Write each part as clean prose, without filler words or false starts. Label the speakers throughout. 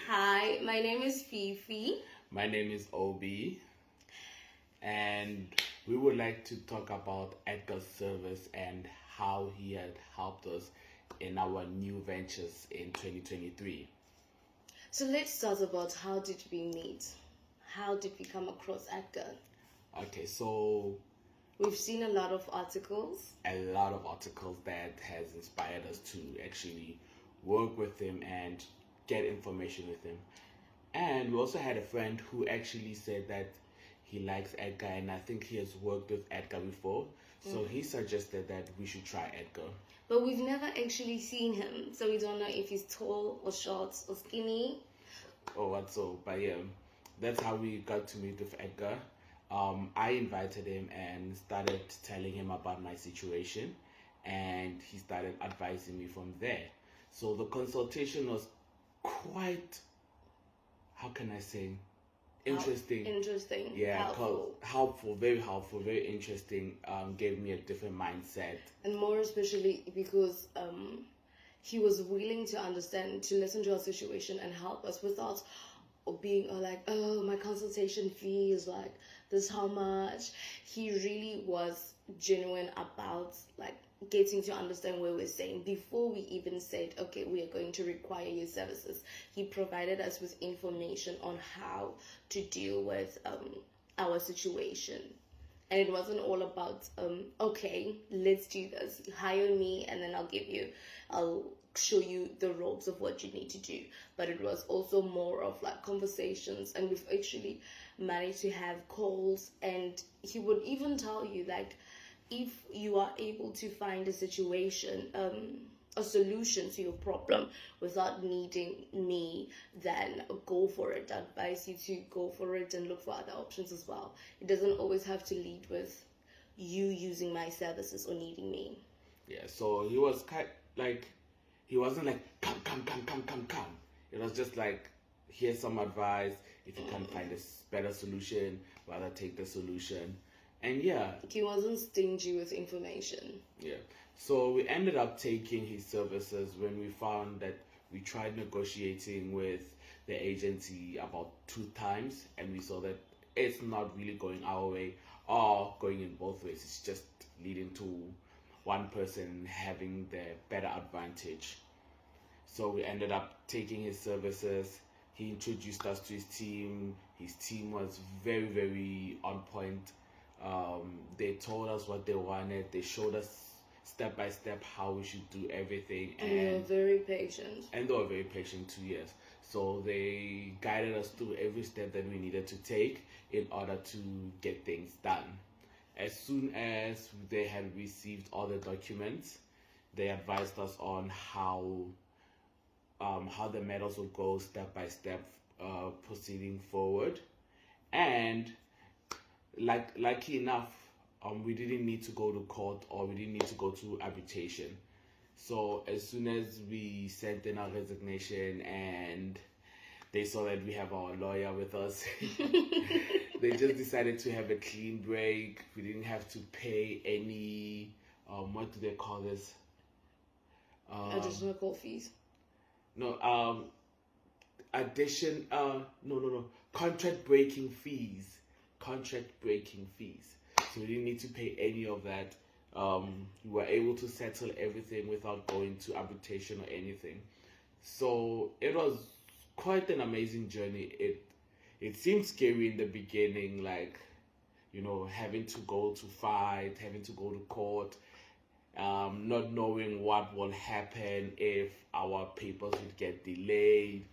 Speaker 1: Hi, my name is Fifi.
Speaker 2: My name is Obi, and we would like to talk about Edgar's service and how he had helped us in our new ventures in 2023.
Speaker 1: So let's start about how did we meet? How did we come across Edgar?
Speaker 2: Okay, so
Speaker 1: We've seen a lot of articles.
Speaker 2: a lot of articles that has inspired us to actually work with him and get information with him. And we also had a friend who actually said that he likes Edgar, and I think he has worked with Edgar before. So he suggested that we should try Edgar.
Speaker 1: But we've never actually seen him, so we don't know if he's tall or short or skinny.
Speaker 2: Oh, what so? But yeah, that's how we got to meet with Edgar. I invited him and started telling him about my situation, and he started advising me from there. So the consultation was quite, how can I say, interesting.
Speaker 1: Interesting.
Speaker 2: Yeah,
Speaker 1: Helpful.
Speaker 2: very helpful, very interesting. Gave me a different mindset.
Speaker 1: And more especially because he was willing to understand, to listen to our situation and help us without being like, oh, my consultation fee is like this how much. He really was genuine about like getting to understand what we're saying before we even said, okay, we are going to require your services. He provided us with information on how to deal with our situation. And it wasn't all about, okay, let's do this. Hire me and then I'll show you the ropes of what you need to do. But it was also more of like conversations, and we've actually managed to have calls, and he would even tell you like, if you are able to find a situation, a solution to your problem without needing me, then go for it. I advise you to go for it and look for other options as well. It doesn't always have to lead with you using my services or needing me.
Speaker 2: Yeah, so he was he wasn't like, come. It was just like, here's some advice. If you can't find a better solution, rather take the solution. And yeah,
Speaker 1: he wasn't stingy with information.
Speaker 2: Yeah. So we ended up taking his services when we found that we tried negotiating with the agency about 2 times, and we saw that it's not really going our way or going in both ways. It's just leading to one person having the better advantage. So we ended up taking his services. He introduced us to his team. His team was very, very on point. They told us what they wanted. They showed us step by step how we should do everything,
Speaker 1: and they were very patient.
Speaker 2: And they were very patient too, yes. So they guided us through every step that we needed to take in order to get things done. As soon as they had received all the documents, they advised us on how the matters would go step by step, proceeding forward. And lucky enough, we didn't need to go to court, or we didn't need to go to arbitration. So as soon as we sent in our resignation and they saw that we have our lawyer with us, they just decided to have a clean break. We didn't have to pay any, what do they call this?
Speaker 1: Additional court fees.
Speaker 2: No, contract breaking fees. So we didn't need to pay any of that. We were able to settle everything without going to arbitration or anything. So it was quite an amazing journey. It seemed scary in the beginning, like, having to go to fight, having to go to court, not knowing what will happen if our papers would get delayed.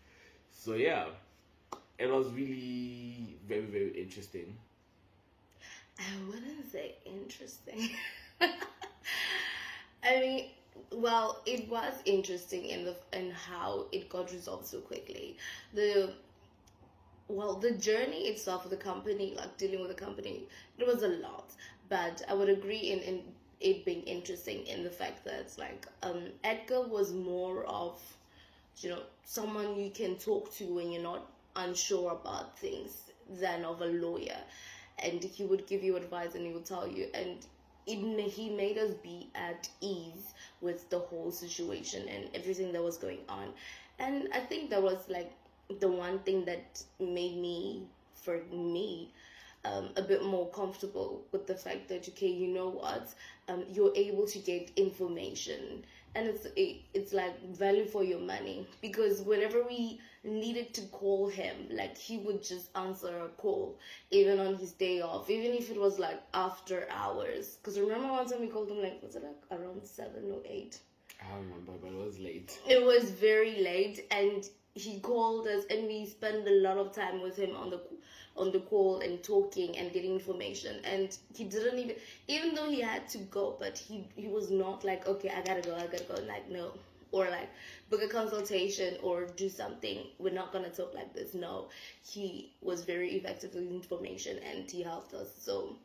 Speaker 2: So yeah, it was really very, very interesting.
Speaker 1: I wouldn't say interesting. I mean, well, it was interesting in how it got resolved so quickly. The journey itself of the company, like dealing with the company, it was a lot. But I would agree in it being interesting in the fact that like Edgar was more of, someone you can talk to when you're not unsure about things than of a lawyer. And he would give you advice and he would tell you, and he made us be at ease with the whole situation and everything that was going on. And I think that was like the one thing that made me, for me, a bit more comfortable with the fact that, okay, you know what, you're able to get information, and it's like value for your money, because whenever we needed to call him, like, he would just answer a call even on his day off, even if it was like after hours. Because remember one time we called him, like, was it like around 7 or 8?
Speaker 2: I don't remember, but it was late.
Speaker 1: It was very late, and he called us, and we spent a lot of time with him on the call and talking and getting information. And he didn't even though he had to go, but he was not like, okay, I gotta go, like, no, or like book a consultation or do something, we're not gonna talk like this. No, he was very effective with information, and he helped us. So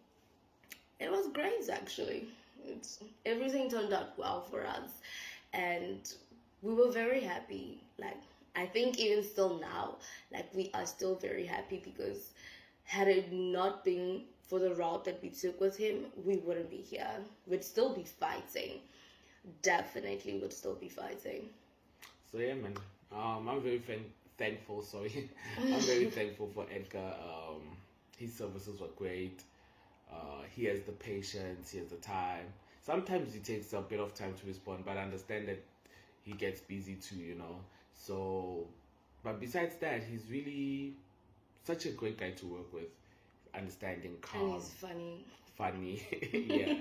Speaker 1: it was great, actually. Everything turned out well for us, and we were very happy. Like, I think even still now, like, we are still very happy, because had it not been for the route that we took with him, we wouldn't be here. We'd still be fighting. Definitely would still be fighting.
Speaker 2: So yeah, man. I'm very thankful. Sorry, I'm very thankful for Edgar. His services were great. He has the patience. He has the time. Sometimes it takes a bit of time to respond, but I understand that he gets busy too, you know. So, but besides that, he's really such a great guy to work with. Understanding, calm.
Speaker 1: And he's funny.
Speaker 2: Funny, yeah.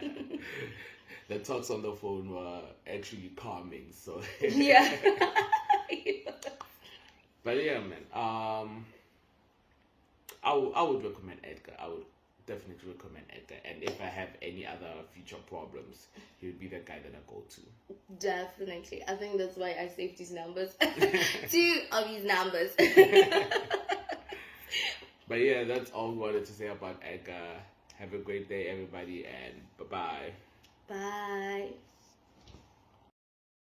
Speaker 2: The talks on the phone were actually calming, so.
Speaker 1: Yeah.
Speaker 2: But yeah, man. I would recommend Edgar. I would definitely recommend Edgar. And if I have any other future problems, he would be the guy that I go to.
Speaker 1: Definitely. I think that's why I saved his numbers. 2 of his numbers.
Speaker 2: But yeah, that's all we wanted to say about Edgar. Have a great day, everybody, and bye-bye.
Speaker 1: Bye.